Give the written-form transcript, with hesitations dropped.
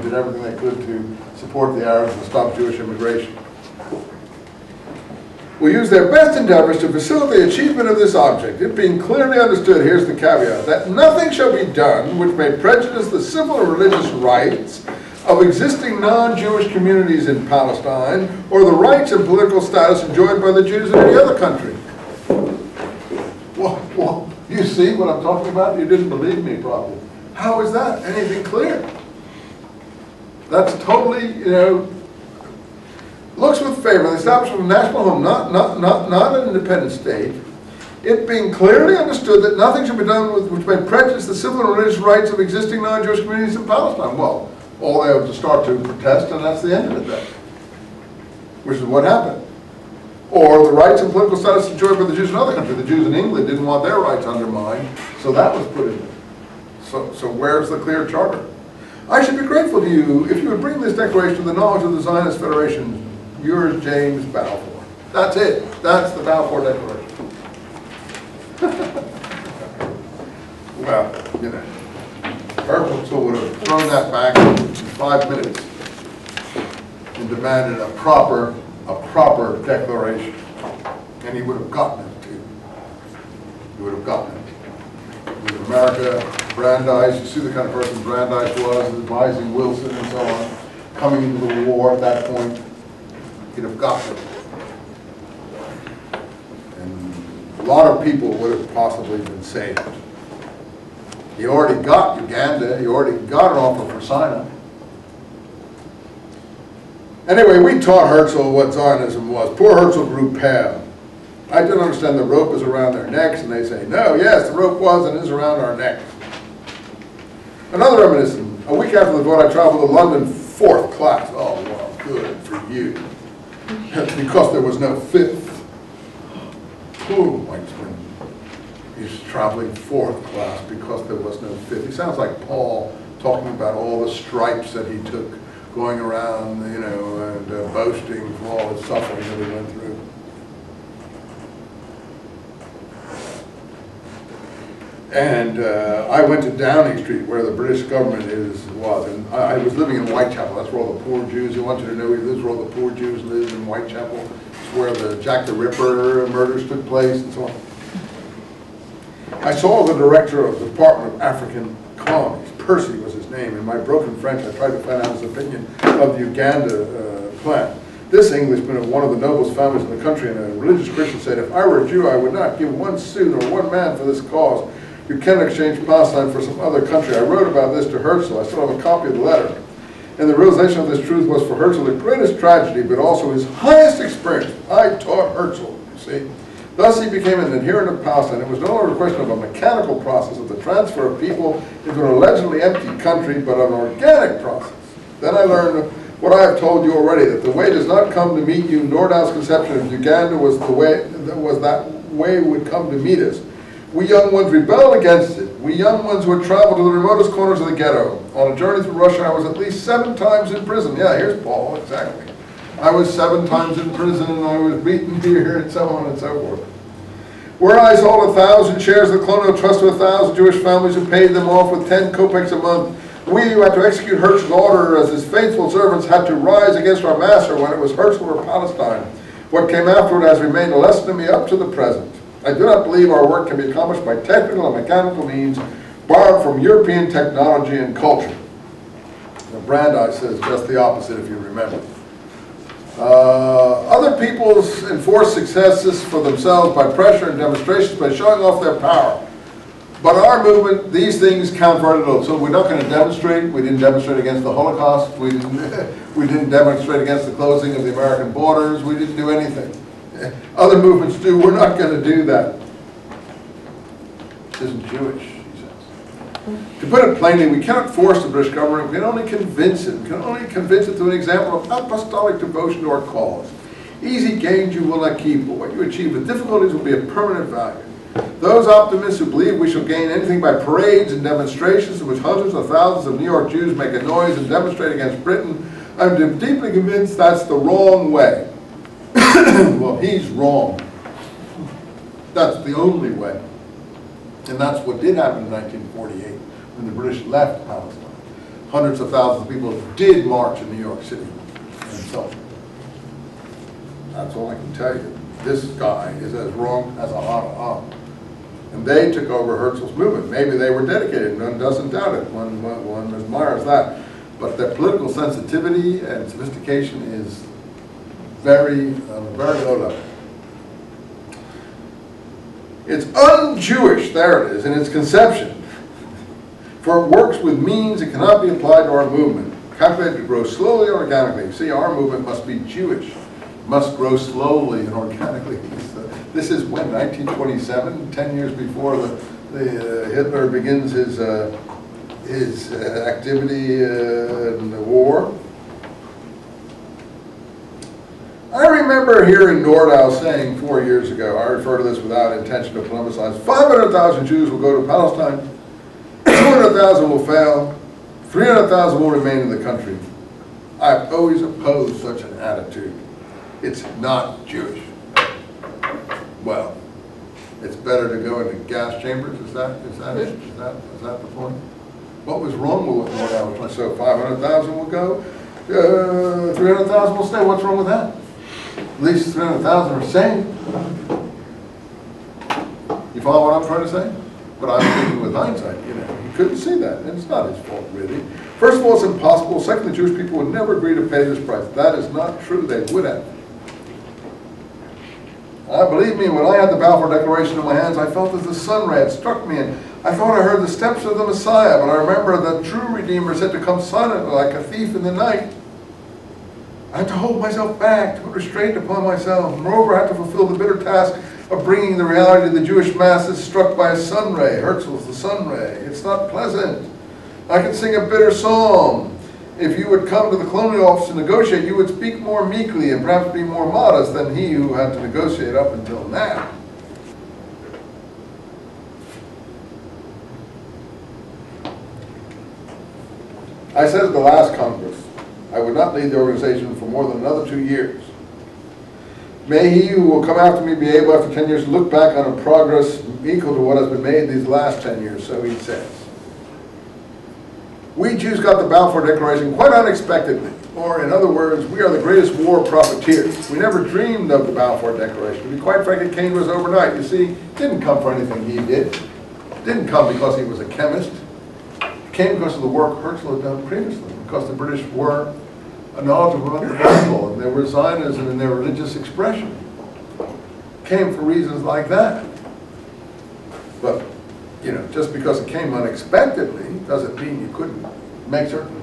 and did everything they could to support the Arabs and stop Jewish immigration. Will use their best endeavors to facilitate the achievement of this object, it being clearly understood, here's the caveat, that nothing shall be done which may prejudice the civil and religious rights of existing non-Jewish communities in Palestine, or the rights and political status enjoyed by the Jews in any other country. Well, you see what I'm talking about? You didn't believe me, probably. How is that anything clear? That's totally, looks with favor the establishment of a national home, not an independent state, it being clearly understood that nothing should be done which may prejudice the civil and religious rights of existing non-Jewish communities in Palestine. Well, all they have to start to protest, and that's the end of it then, which is what happened. Or the rights and political status enjoyed by the Jews in other countries. The Jews in England didn't want their rights undermined, so that was put in there. So where's the clear charter? I should be grateful to you if you would bring this declaration to the knowledge of the Zionist Federation. Yours, James Balfour. That's it. That's the Balfour Declaration. Well, Herzl would have thrown that back in 5 minutes and demanded a proper declaration. And he would have gotten it, too. He would have gotten it. With America, Brandeis, you see the kind of person Brandeis was, advising Wilson and so on, coming into the war at that point, he'd have gotten it. And a lot of people would have possibly been saved. He already got Uganda, he already got an offer for Sinai. Anyway, we taught Herzl what Zionism was. Poor Herzl grew pale. I didn't understand the rope is around their necks, and they say, no, yes, the rope was and is around our necks. Another reminiscence. A week after the vote, I traveled to London 4th class. Oh, well, good for you. Because there was no 5th. Oh, Eisenman. He's traveling 4th class because there was no 5th. He sounds like Paul talking about all the stripes that he took going around, and boasting for all the suffering that he went through. And I went to Downing Street, where the British government was, and I was living in Whitechapel. That's where all the poor Jews. I want you to know he lives where all the poor Jews live in Whitechapel. It's where the Jack the Ripper murders took place, and so on. I saw the director of the Department of African Colonies. Percy was his name. In my broken French, I tried to find out his opinion of the Uganda plan. This Englishman of one of the noblest families in the country and a religious Christian said, if I were a Jew, I would not give one sou nor one man for this cause. You cannot exchange Palestine for some other country. I wrote about this to Herzl. I still have a copy of the letter. And the realization of this truth was for Herzl the greatest tragedy, but also his highest experience. I taught Herzl, you see. Thus he became an adherent of Palestine. It was no longer a question of a mechanical process of the transfer of people into an allegedly empty country, but an organic process. Then I learned what I have told you already, that the way does not come to meet you. Nordau's conception of Uganda was the way that way would come to meet us. We young ones rebelled against it. We young ones would travel to the remotest corners of the ghetto. On a journey through Russia, I was at least 7 times in prison. Yeah, here's Paul, exactly. I was 7 times in prison, and I was beaten here, and so on and so forth. Where I sold 1,000 shares of the Colonial Trust to 1,000 Jewish families who paid them off with 10 kopecks a month. We who had to execute Herzl's order as his faithful servants had to rise against our master when it was Herzl or Palestine. What came afterward has remained a lesson to me up to the present. I do not believe our work can be accomplished by technical and mechanical means borrowed from European technology and culture. Now, Brandeis says just the opposite, if you remember. Other peoples enforce successes for themselves by pressure and demonstrations, by showing off their power. But our movement, these things count very little. So we're not going to demonstrate. We didn't demonstrate against the Holocaust. We didn't demonstrate against the closing of the American borders. We didn't do anything. Other movements do. We're not going to do that. This isn't Jewish, he says. To put it plainly, we cannot force the British government. We can only convince it. We can only convince it through an example of apostolic devotion to our cause. Easy gains you will not keep, but what you achieve with difficulties will be of permanent value. Those optimists who believe we shall gain anything by parades and demonstrations in which hundreds of thousands of New York Jews make a noise and demonstrate against Britain, I'm deeply convinced that's the wrong way. Well, he's wrong. That's the only way. And that's what did happen in 1948 when the British left Palestine. hundreds of thousands of people did march in New York City and so on. That's all I can tell you. This guy is as wrong as a hot. And they took over Herzl's movement. Maybe they were dedicated, one doesn't doubt it, one admires that. But their political sensitivity and sophistication is very low level. It's un-Jewish, there it is, in its conception. For it works with means it cannot be applied to our movement, calculated to grow slowly and organically. See, our movement must be Jewish, must grow slowly and organically. This is when, 1927, 10 years before Hitler begins his activity in the war. I remember hearing Nordau saying 4 years ago, I refer to this without intention to polemicize, 500,000 Jews will go to Palestine, 200,000 will fail, 300,000 will remain in the country. I've always opposed such an attitude. It's not Jewish. Well, it's better to go into gas chambers, is that it? Is that the point? What was wrong with what Nordau was trying? So 500,000 will go, 300,000 will stay. What's wrong with that? At least 300,000 are saved. You follow what I'm trying to say? But I'm thinking with hindsight, you couldn't see that, and it's not his fault, really. First of all, it's impossible. Second, the Jewish people would never agree to pay this price. That is not true. They would have. Believe me, when I had the Balfour Declaration in my hands, I felt as the sun ray had struck me, and I thought I heard the steps of the Messiah, but I remember the true Redeemer said to come silently like a thief in the night. I had to hold myself back, to put restraint upon myself. Moreover, I had to fulfill the bitter task of bringing the reality of the Jewish masses struck by a sun ray. Herzl's the sun ray. It's not pleasant. I could sing a bitter psalm. If you would come to the colonial office to negotiate, you would speak more meekly and perhaps be more modest than he who had to negotiate up until now. I said at the last Congress, I would not lead the organization for more than another 2 years. May he who will come after me be able after 10 years to look back on a progress equal to what has been made these last 10 years, so he says. We Jews got the Balfour Declaration quite unexpectedly, or in other words, we are the greatest war profiteers. We never dreamed of the Balfour Declaration. To be quite frank, it came to us overnight. You see, it didn't come for anything he did. It didn't come because he was a chemist. It came because of the work Herzl had done previously, because the British were knowledgeable about the Bible, and they were Zionism in their religious expression. It came for reasons like that. But, just because it came unexpectedly doesn't mean you couldn't make certain